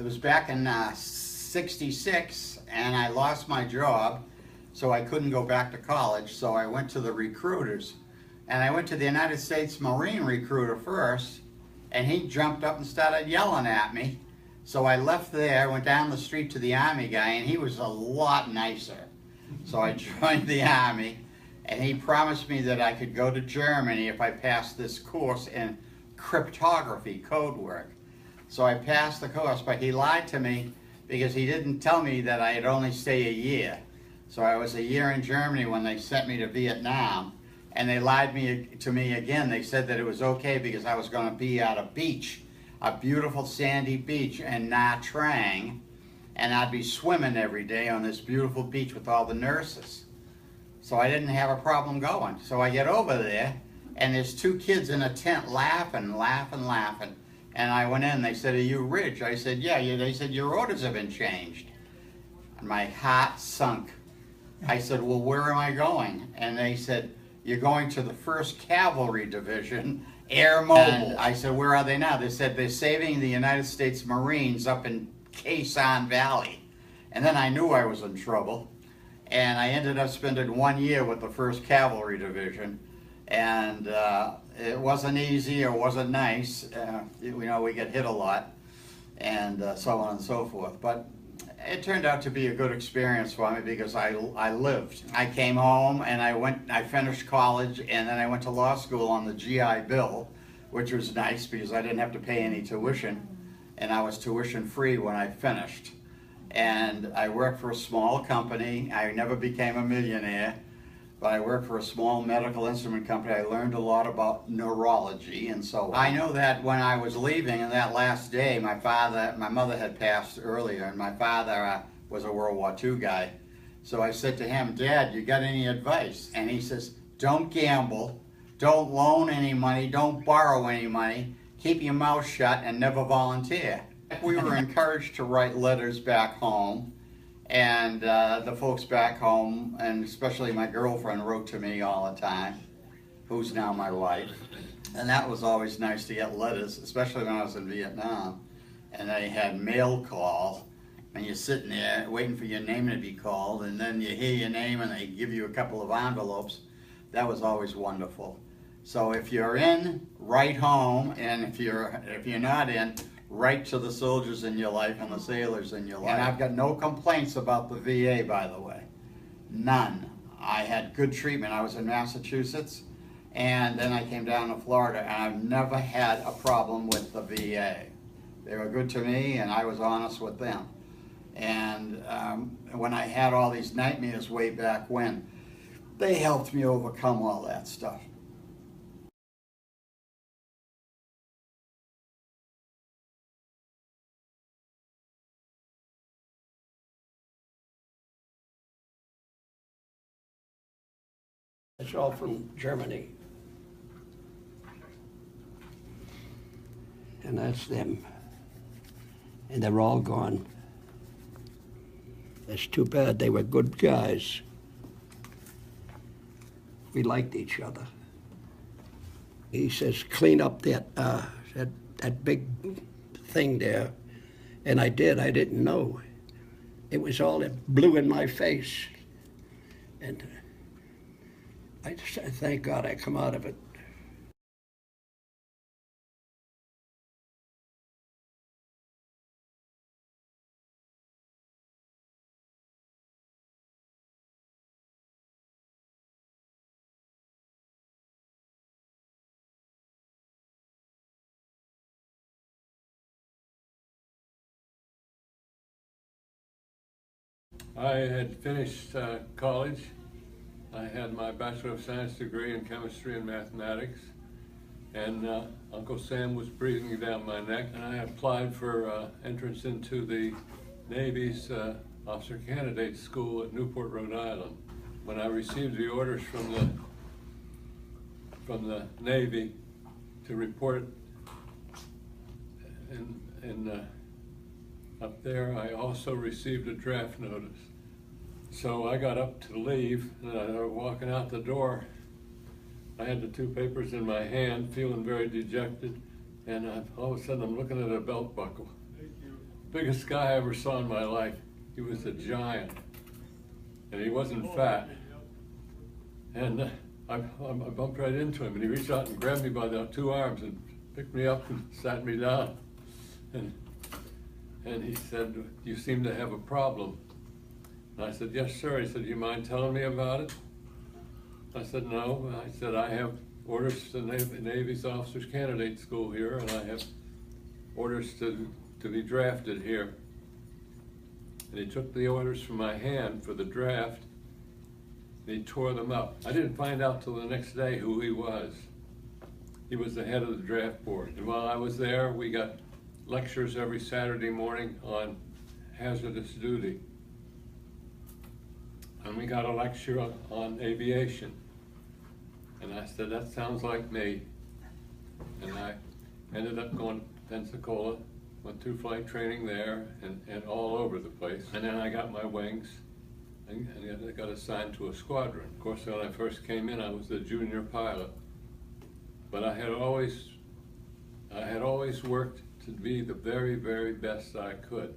was back in '66, and I lost my job, so I couldn't go back to college. So I went to the recruiters, and I went to the United States Marine recruiter first, and he jumped up and started yelling at me. So I left there, went down the street to the Army guy, and he was a lot nicer. So I joined the Army, and he promised me that I could go to Germany if I passed this course in cryptography, code work. So I passed the course, but he lied to me because he didn't tell me that I'd only stay a year. So I was a year in Germany when they sent me to Vietnam, and they lied to me again. They said that it was okay because I was going to be at a beach, a beautiful sandy beach in Nha Trang, and I'd be swimming every day on this beautiful beach with all the nurses. So I didn't have a problem going. So I get over there, and there's two kids in a tent laughing. And I went in, they said, "Are you rich?" I said, "Yeah." They said, "Your orders have been changed." And my heart sunk. I said, "Well, where am I going?" And they said, "You're going to the 1st Cavalry Division, Air Mobile." And I said, "Where are they now?" They said, "They're saving the United States Marines up in Khe Sanh Valley." And then I knew I was in trouble. And I ended up spending 1 year with the 1st Cavalry Division. And it wasn't easy, or wasn't nice. We get hit a lot, and so on and so forth. But it turned out to be a good experience for me because I lived. I came home and I finished college, and then I went to law school on the GI Bill, which was nice because I didn't have to pay any tuition, and I was tuition free when I finished. And I worked for a small company. I never became a millionaire, but I worked for a small medical instrument company. I learned a lot about neurology and so on. I know that when I was leaving on that last day, my mother had passed earlier, and my father was a World War II guy. So I said to him, "Dad, you got any advice?" And he says, "Don't gamble, don't loan any money, don't borrow any money, keep your mouth shut, and never volunteer." We were encouraged to write letters back home, and the folks back home, and especially my girlfriend, wrote to me all the time, who's now my wife. And that was always nice to get letters, especially when I was in Vietnam. And they had mail call, and you're sitting there waiting for your name to be called, and then you hear your name and they give you a couple of envelopes. That was always wonderful. So if you're in, write home, and if you're not in, write to the soldiers in your life and the sailors in your life. And I've got no complaints about the VA, by the way. None. I had good treatment. I was in Massachusetts, and then I came down to Florida, and I've never had a problem with the VA. They were good to me, and I was honest with them. And when I had all these nightmares way back when, they helped me overcome all that stuff. It's all from Germany. And that's them. And they're all gone. It's too bad. They were good guys. We liked each other. He says, "Clean up that big thing there." And I did. I didn't know. It was all that blew in my face. And I just thank God I come out of it. I had finished college. I had my Bachelor of Science degree in chemistry and mathematics, and Uncle Sam was breathing down my neck, and I applied for entrance into the Navy's Officer Candidate School at Newport, Rhode Island. When I received the orders from the Navy to report up there, I also received a draft notice. So I got up to leave, and I was walking out the door. I had the two papers in my hand, feeling very dejected, and all of a sudden I'm looking at a belt buckle. biggest guy I ever saw in my life. He was a giant, and he wasn't fat. And I bumped right into him, and he reached out and grabbed me by the 2 arms and picked me up and sat me down. And he said, "You seem to have a problem." And I said, "Yes, sir." He said, "Do you mind telling me about it?" I said, "No." I said, "I have orders to the Navy's Officers Candidate School here, and I have orders to be drafted here." And he took the orders from my hand for the draft, and he tore them up. I didn't find out till the next day who he was. He was the head of the draft board. And while I was there, we got lectures every Saturday morning on hazardous duty. And we got a lecture on aviation. And I said, "That sounds like me." And I ended up going to Pensacola, went through flight training there and all over the place. And then I got my wings and I got assigned to a squadron. Of course, when I first came in, I was a junior pilot. But I had always worked to be the very, very best I could.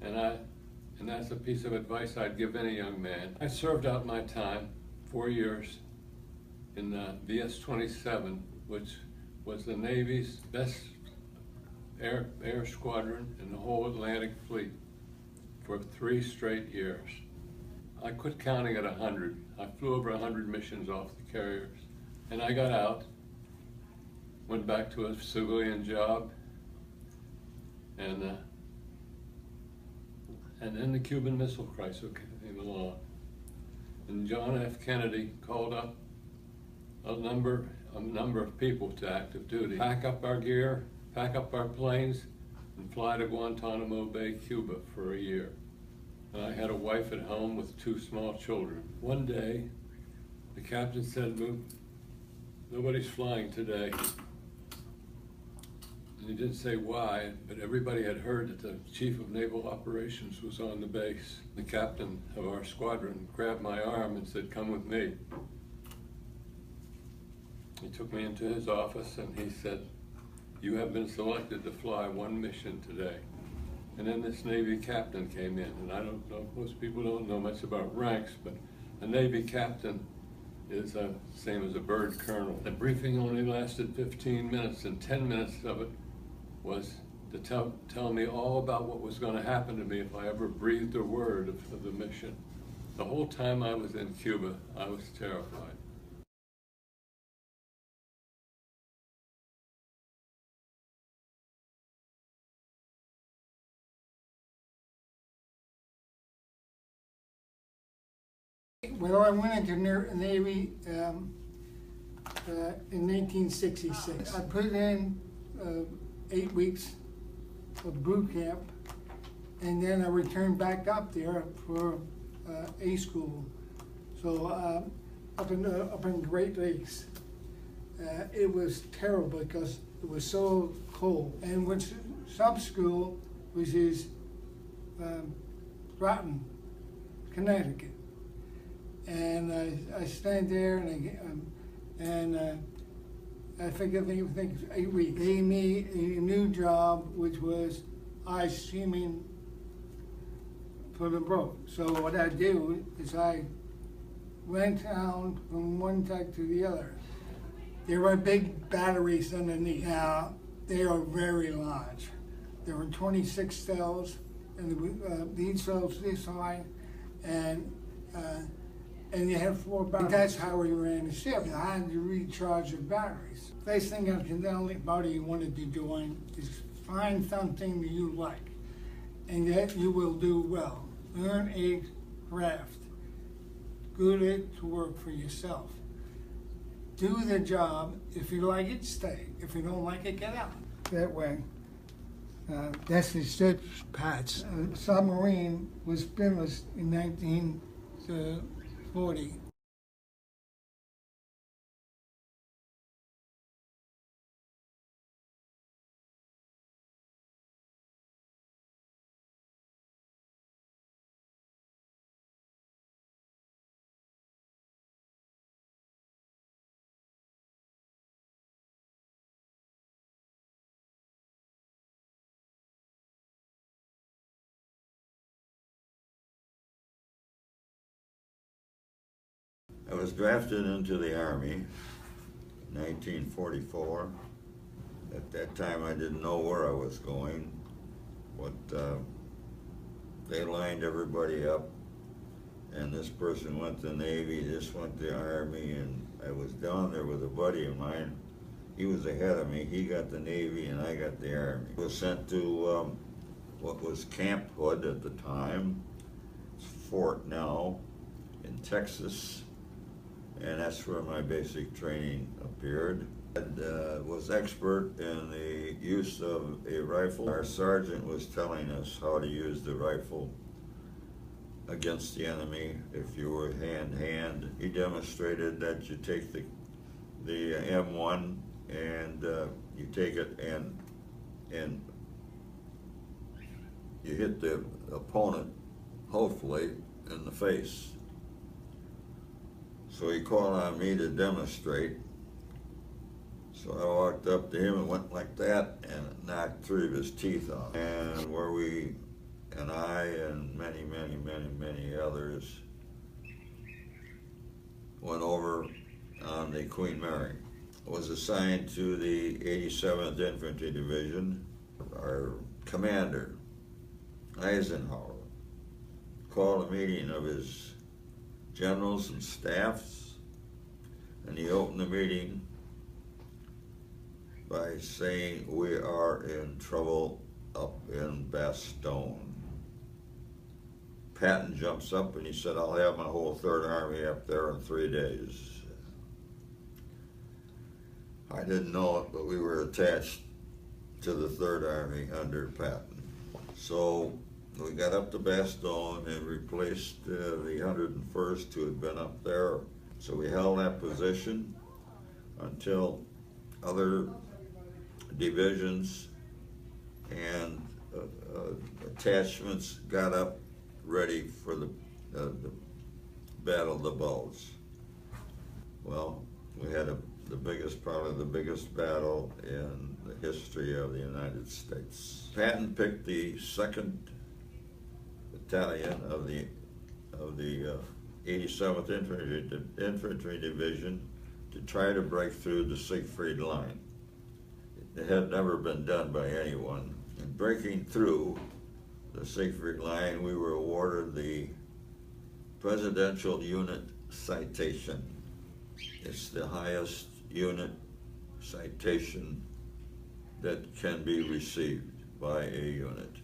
And that's a piece of advice I'd give any young man. I served out my time, 4 years, in the VS-27, which was the Navy's best air squadron in the whole Atlantic Fleet for 3 straight years. I quit counting at 100. I flew over 100 missions off the carriers. And I got out, went back to a civilian job, and then the Cuban Missile Crisis came along. And John F. Kennedy called up a number of people to active duty. Pack up our gear, pack up our planes, and fly to Guantanamo Bay, Cuba for a year. And I had a wife at home with 2 small children. One day, the captain said, "Nobody's flying today." And he didn't say why, but everybody had heard that the Chief of Naval Operations was on the base. The captain of our squadron grabbed my arm and said, "Come with me." He took me into his office and he said, "You have been selected to fly 1 mission today." And then this Navy captain came in, and I don't know, most people don't know much about ranks, but a Navy captain is the same as a bird colonel. The briefing only lasted 15 minutes, and 10 minutes of it was to tell me all about what was going to happen to me if I ever breathed a word of the mission. The whole time I was in Cuba, I was terrified. Well, I went into the Navy in 1966. I put in 8 weeks of boot camp, and then I returned back up there for A school. So up in Great Lakes, it was terrible because it was so cold. And when sub school was Groton, Connecticut. And I stand there and I think 8 weeks. They gave me a new job, which was ice steaming for the boat. So what I do is I went down from one deck to the other. There were big batteries underneath. Now they are very large. There were 26 cells, and these cells this high, and you have 4 batteries. That's how we ran the ship. I had to recharge the batteries. First thing I can tell anybody you wanted to do is find something that you like, and that you will do well. Learn a craft. Good it to work for yourself. Do the job. If you like it, stay. If you don't like it, get out. That way. That's the ship's parts. Submarine was finished in 1940. I was drafted into the Army, 1944. At that time, I didn't know where I was going, but they lined everybody up, and this person went to the Navy, this went to the Army, and I was down there with a buddy of mine. He was ahead of me. He got the Navy, and I got the Army. I was sent to what was Camp Hood at the time. It's Fort now in Texas, and that's where my basic training appeared. I was expert in the use of a rifle. Our sergeant was telling us how to use the rifle against the enemy if you were hand-to-hand. He demonstrated that you take the M1 and you take it and you hit the opponent, hopefully, in the face. So he called on me to demonstrate. So I walked up to him and went like that and knocked 3 of his teeth off. And where we, and I and many, many, many, many others went over on the Queen Mary. Was assigned to the 87th Infantry Division. Our commander, Eisenhower, called a meeting of his generals and staffs, and he opened the meeting by saying, "We are in trouble up in Bastogne." Patton jumps up and he said, "I'll have my whole Third Army up there in 3 days." I didn't know it, but we were attached to the Third Army under Patton. So we got up to Bastogne and replaced the 101st who had been up there. So we held that position until other divisions and attachments got up ready for the Battle of the Bulge. Well, we had probably the biggest battle in the history of the United States. Patton picked the 2nd Battalion of the 87th Infantry Division to try to break through the Siegfried Line. It had never been done by anyone. In breaking through the Siegfried Line, we were awarded the Presidential Unit Citation. It's the highest unit citation that can be received by a unit.